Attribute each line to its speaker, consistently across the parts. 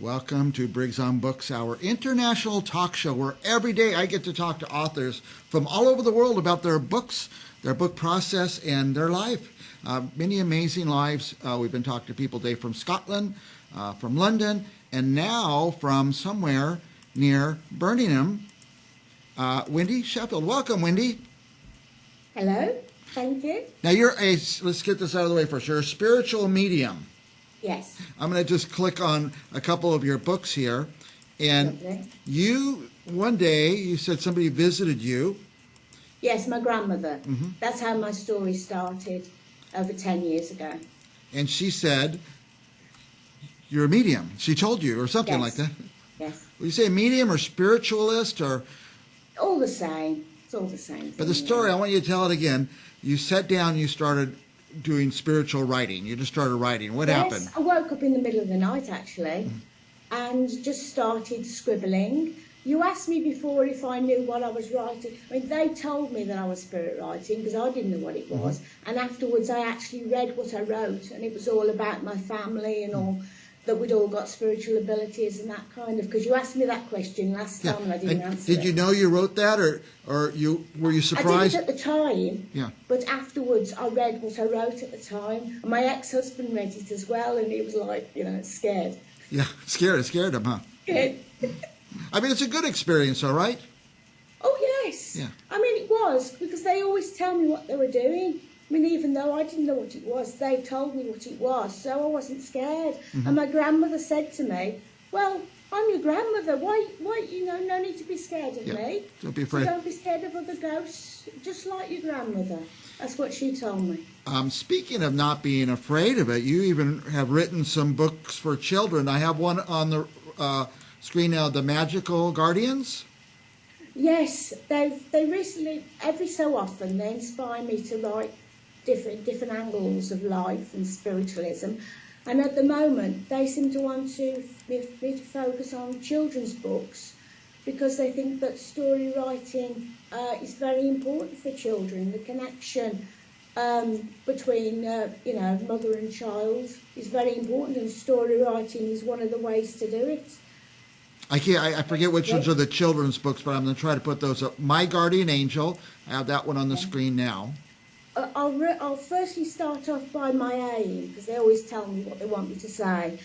Speaker 1: Welcome to Briggs on Books, our international talk show where every day I get to talk to authors from all over the world about their books, their book process, and their life. Many amazing lives. We've been talking to people today from Scotland, from London, and now from somewhere near Birmingham. Wendy Sheffield. Welcome, Wendy.
Speaker 2: Hello. Thank you.
Speaker 1: Now let's get this out of the way first. You're a spiritual medium.
Speaker 2: Yes.
Speaker 1: I'm going to just click on a couple of your books here. And
Speaker 2: Lovely.
Speaker 1: one day, you said somebody visited you.
Speaker 2: Yes, my grandmother.
Speaker 1: Mm-hmm.
Speaker 2: That's how my story started over 10 years ago.
Speaker 1: And she said, you're a medium. She told you, or something
Speaker 2: Yes.
Speaker 1: like that.
Speaker 2: Yes.
Speaker 1: Would you say medium or spiritualist or?
Speaker 2: All the same. It's all the same.
Speaker 1: But the story, I want you to tell it again. You sat down, you started doing spiritual writing. You just started writing. What happened?
Speaker 2: I woke up in the middle of the night, actually, and just started scribbling. You asked me before if I knew what I was writing. I mean, they told me that I was spirit writing because I didn't know what it was. And afterwards, I actually read what I wrote, and it was all about my family and all, that we'd all got spiritual abilities and that kind of. Because you asked me that question last time and I didn't answer it. Did
Speaker 1: you know you wrote that, or were you surprised?
Speaker 2: I did it at the time.
Speaker 1: Yeah.
Speaker 2: But afterwards, I read what I wrote at the time. And my ex-husband read it as well, and he was like, scared.
Speaker 1: Yeah, scared him, huh?
Speaker 2: Scared.
Speaker 1: I mean, it's a good experience, all right?
Speaker 2: Oh, yes.
Speaker 1: Yeah.
Speaker 2: I mean, it was, because they always tell me what they were doing. I mean, even though I didn't know what it was, they told me what it was, so I wasn't scared.
Speaker 1: Mm-hmm.
Speaker 2: And my grandmother said to me, well, I'm your grandmother. Why, no need to be scared of me.
Speaker 1: Don't be afraid.
Speaker 2: So don't be scared of other ghosts, just like your grandmother. That's what she told me.
Speaker 1: Speaking of not being afraid of it, you even have written some books for children. I have one on the screen now, The Magical Guardians.
Speaker 2: Yes, they recently, every so often, they inspire me to write different angles of life and spiritualism. And at the moment, they seem to want me to focus on children's books because they think that story writing is very important for children. The connection between, mother and child is very important, and story writing is one of the ways to do it.
Speaker 1: I forget which ones are the children's books, but I'm going to try to put those up. My Guardian Angel, I have that one on the screen now.
Speaker 2: I'll firstly start off by my aim, because they always tell me what they want me to say.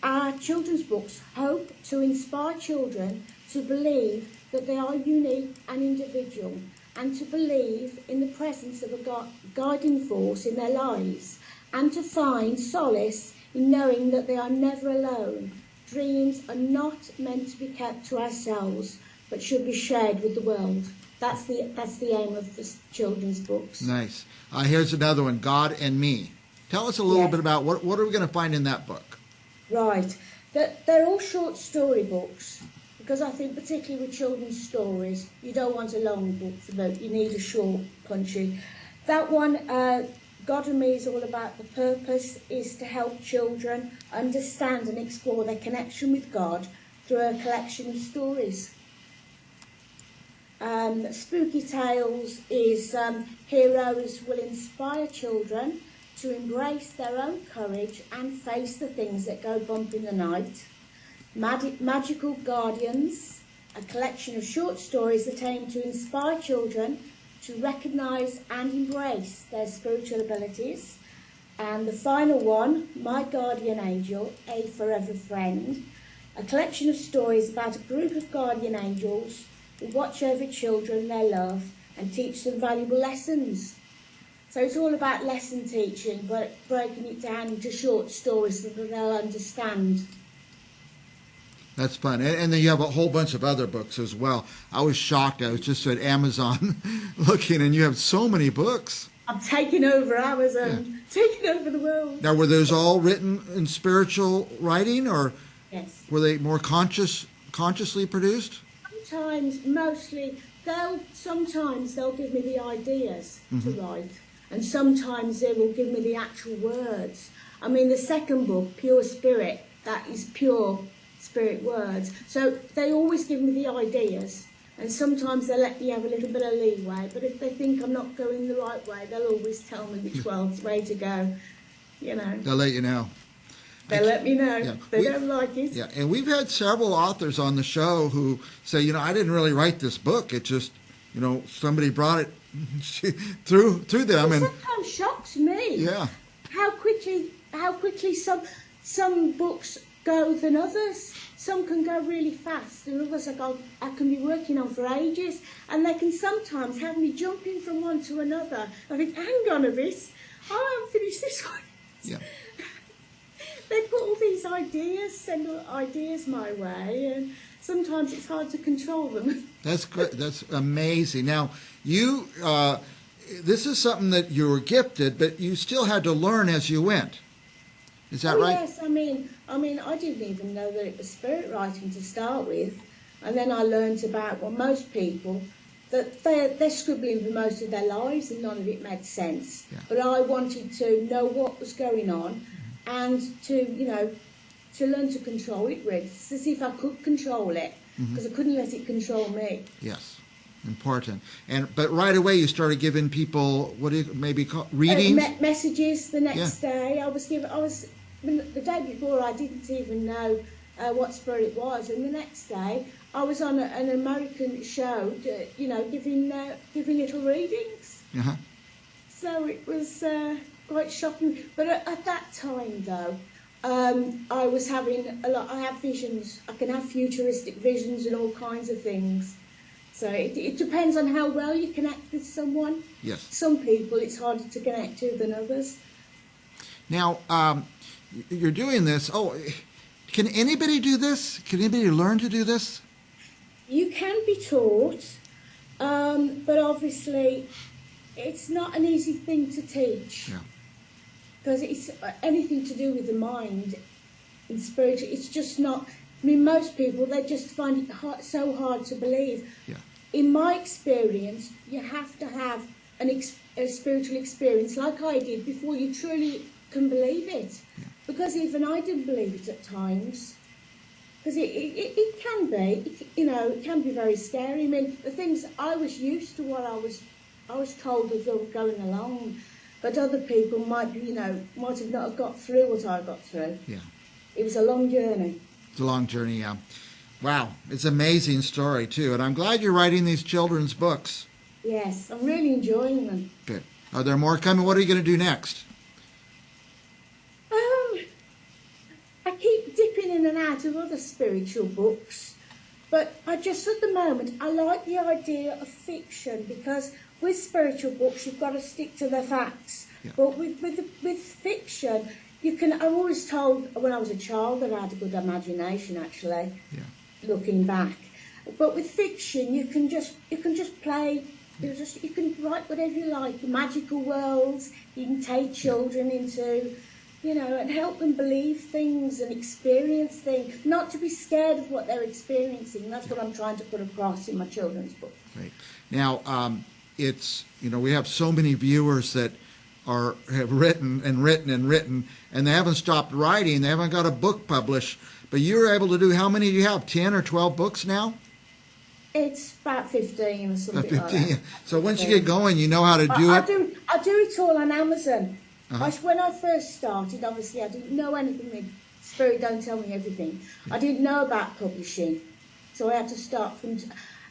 Speaker 2: Our children's books hope to inspire children to believe that they are unique and individual, and to believe in the presence of a guiding force in their lives, and to find solace in knowing that they are never alone. Dreams are not meant to be kept to ourselves, but should be shared with the world. That's the aim of the children's books.
Speaker 1: Nice. Here's another one, God and Me. Tell us a little bit about what are we going to find in that book?
Speaker 2: Right. They're all short story books, because I think particularly with children's stories, you don't want a long book for them. You need a short, punchy. That one, God and Me, is all about the purpose is to help children understand and explore their connection with God through a collection of stories. Spooky Tales is heroes will inspire children to embrace their own courage and face the things that go bump in the night. Magical Guardians, a collection of short stories that aim to inspire children to recognise and embrace their spiritual abilities. And the final one, My Guardian Angel, a Forever Friend, a collection of stories about a group of guardian angels who watch over children they love and teach them valuable lessons. So it's all about lesson teaching, but breaking it down into short stories so that they'll understand.
Speaker 1: That's fun. And then you have a whole bunch of other books as well. I was shocked. I was just at Amazon looking, and you have so many books.
Speaker 2: I'm taking over Amazon, taking over the world.
Speaker 1: Now, were those all written in spiritual writing, or
Speaker 2: yes,
Speaker 1: were they more consciously produced?
Speaker 2: Sometimes, mostly, sometimes they'll give me the ideas to write, and sometimes they will give me the actual words. I mean, the second book, Pure Spirit, that is pure spirit words. So they always give me the ideas, and sometimes they let me have a little bit of leeway, but if they think I'm not going the right way, they'll always tell me which way to go,
Speaker 1: They'll let you know.
Speaker 2: They let me know.
Speaker 1: Yeah,
Speaker 2: They don't like it.
Speaker 1: Yeah, and we've had several authors on the show who say, I didn't really write this book. It just, somebody brought it through them,
Speaker 2: It
Speaker 1: and
Speaker 2: sometimes shocks me.
Speaker 1: yeah,
Speaker 2: How quickly some books go than others. Some can go really fast, and others I can be working on for ages, and they can sometimes have me jumping from one to another. I think, hang on a bit, I haven't finished this one.
Speaker 1: yeah.
Speaker 2: They put all these send ideas my way, and sometimes it's hard to control them.
Speaker 1: That's good. That's amazing. Now, you, this is something that you were gifted, but you still had to learn as you went. Is that right?
Speaker 2: Yes, I mean, I didn't even know that it was spirit writing to start with, and then I learned about, most people, that they're scribbling for most of their lives, and none of it made sense.
Speaker 1: Yeah.
Speaker 2: But I wanted to know what was going on, and to learn to control it, really, to see if I could control it, because I couldn't let it control me.
Speaker 1: Yes, important. But right away you started giving people maybe call readings,
Speaker 2: Messages. The next day, the day before I didn't even know what spirit was, and the next day I was on an American show, giving little readings.
Speaker 1: Uh-huh.
Speaker 2: So it was quite shocking. But at that time, though, I was having I have visions. I can have futuristic visions and all kinds of things. So it depends on how well you connect with someone.
Speaker 1: Yes.
Speaker 2: Some people it's harder to connect to than others.
Speaker 1: Now, you're doing this. Oh, can anybody do this? Can anybody learn to do this?
Speaker 2: You can be taught, but obviously it's not an easy thing to teach.
Speaker 1: Yeah.
Speaker 2: Because it's anything to do with the mind and spirit. It's just not. Most people, they just find it so hard to believe.
Speaker 1: Yeah.
Speaker 2: In my experience, you have to have a spiritual experience like I did before you truly can believe it.
Speaker 1: Yeah.
Speaker 2: Because even I didn't believe it at times. Because it can be, it can be very scary. I mean, the things I was used to, what I was told as I was going along, but other people might have not got through what I got through.
Speaker 1: Yeah.
Speaker 2: It was a long journey.
Speaker 1: It's a long journey, yeah. Wow, it's an amazing story, too. And I'm glad you're writing these children's books.
Speaker 2: Yes, I'm really enjoying them.
Speaker 1: Good. Are there more coming? What are you going to do next?
Speaker 2: I keep dipping in and out of other spiritual books, but at the moment, I like the idea of fiction, because with spiritual books, you've got to stick to the facts.
Speaker 1: Yeah.
Speaker 2: But with fiction, I'm always told when I was a child that I had a good imagination, actually, looking back. But with fiction, you can just play. You can write whatever you like, magical worlds. You can take children into, and help them believe things and experience things. Not to be scared of what they're experiencing. That's what I'm trying to put across in my children's book.
Speaker 1: Right. Now, it's, we have so many viewers that have written, and they haven't stopped writing. They haven't got a book published. But you're able to do, how many do you have, 10 or 12 books now?
Speaker 2: It's about 15 or something
Speaker 1: 15.
Speaker 2: like that.
Speaker 1: So once you get going, you know how to do it?
Speaker 2: I do it all on Amazon.
Speaker 1: Uh-huh.
Speaker 2: When I first started, obviously I didn't know anything. Spirit don't tell me everything. I didn't know about publishing. So I had to start from...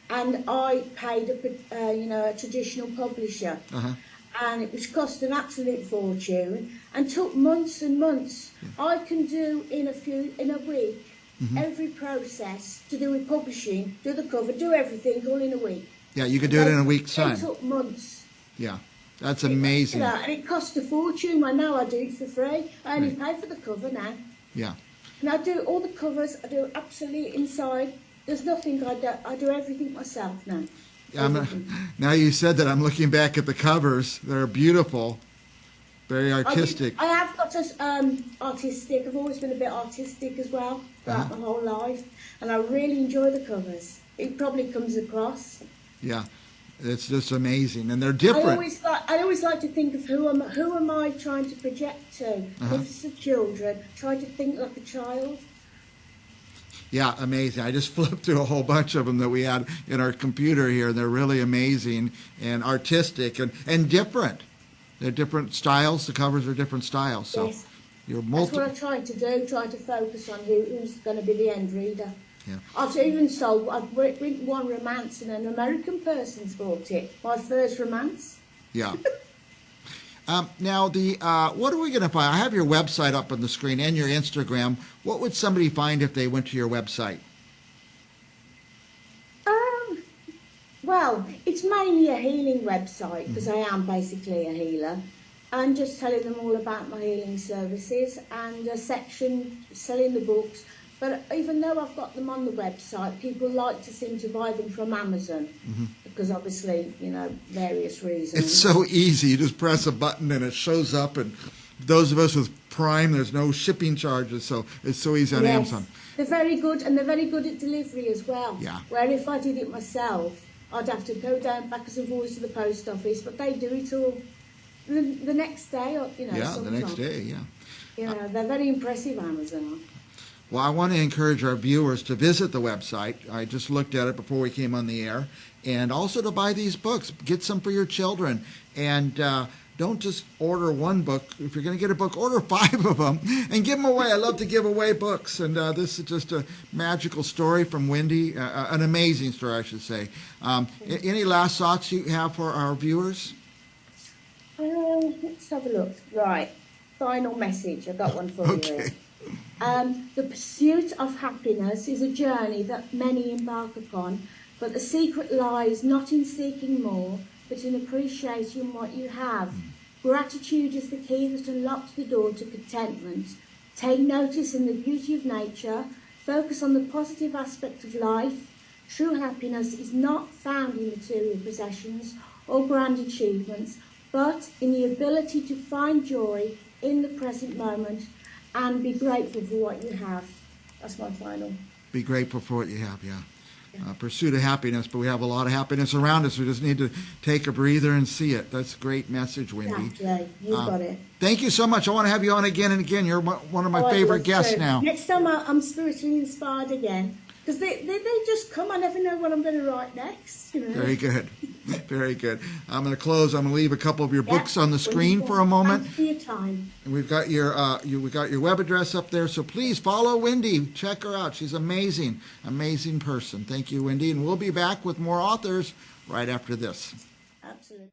Speaker 2: And I paid a traditional publisher.
Speaker 1: Uh-huh.
Speaker 2: And it was cost an absolute fortune and took months and months. Yeah. I can do in a week every process to do with publishing, do the cover, do everything all in a week.
Speaker 1: Yeah, you could do it in a week's time.
Speaker 2: It took months.
Speaker 1: Yeah, that's amazing.
Speaker 2: And it cost a fortune. Well, now I do it for free. I only pay for the cover now.
Speaker 1: Yeah.
Speaker 2: And I do all the covers. I do absolutely inside. There's nothing I do. I do everything myself now.
Speaker 1: Now you said that, I'm looking back at the covers. They're beautiful, very artistic.
Speaker 2: I have got artistic. I've always been a bit artistic as well throughout my whole life, and I really enjoy the covers. It probably comes across.
Speaker 1: Yeah, it's just amazing, and they're different.
Speaker 2: I always like to think of who am I trying to project to. If it's the children, try to think like a child.
Speaker 1: Yeah, amazing. I just flipped through a whole bunch of them that we had in our computer here. They're really amazing and artistic and different. They're different styles. The covers are different styles. So
Speaker 2: Yes.
Speaker 1: You're
Speaker 2: That's what I try to do, try to focus on who's going to be the end reader.
Speaker 1: Yeah.
Speaker 2: I've written one romance and an American person's bought it. My first romance.
Speaker 1: Yeah. Now, what are we going to find? I have your website up on the screen and your Instagram. What would somebody find if they went to your website?
Speaker 2: Well, it's mainly a healing website because I am basically a healer, and just telling them all about my healing services, and a section selling the books. But even though I've got them on the website, people like to seem to buy them from Amazon because obviously, various reasons.
Speaker 1: It's so easy. You just press a button and it shows up. And those of us with Prime, there's no shipping charges, so it's so easy on Amazon.
Speaker 2: They're very good, and they're very good at delivery as well.
Speaker 1: Yeah.
Speaker 2: Where if I did it myself, I'd have to go down backwards and forwards to the post office, but they do it all the next day, or
Speaker 1: Yeah,
Speaker 2: sometime.
Speaker 1: the next day, yeah.
Speaker 2: They're very impressive, Amazon.
Speaker 1: Well, I want to encourage our viewers to visit the website. I just looked at it before we came on the air. And also to buy these books. Get some for your children. And don't just order one book. If you're going to get a book, order 5 of them and give them away. I love to give away books. And this is just a magical story from Wendy. An amazing story, I should say. Any last thoughts you have for our viewers?
Speaker 2: Let's have a look. Right. Final message. I've got one for you here. The pursuit of happiness is a journey that many embark upon, but the secret lies not in seeking more, but in appreciating what you have. Gratitude is the key that unlocks the door to contentment. Take notice in the beauty of nature. Focus on the positive aspect of life. True happiness is not found in material possessions or grand achievements, but in the ability to find joy in the present moment and be grateful for what you have. That's my final.
Speaker 1: Be grateful for what you have, yeah. Pursuit of happiness, but we have a lot of happiness around us. We just need to take a breather and see it. That's a great message, Wendy.
Speaker 2: Exactly. You got it.
Speaker 1: Thank you so much. I want to have you on again and again. You're one of my favorite guests now.
Speaker 2: Next time I'm spiritually inspired again. Because they just come. I never know what I'm going to write next.
Speaker 1: Very good. Very good. I'm going to close. I'm going to leave a couple of your books on the screen for a moment.
Speaker 2: Thanks for your time.
Speaker 1: And we've got your web address up there. So please follow Wendy. Check her out. She's amazing. Amazing person. Thank you, Wendy. And we'll be back with more authors right after this.
Speaker 2: Absolutely.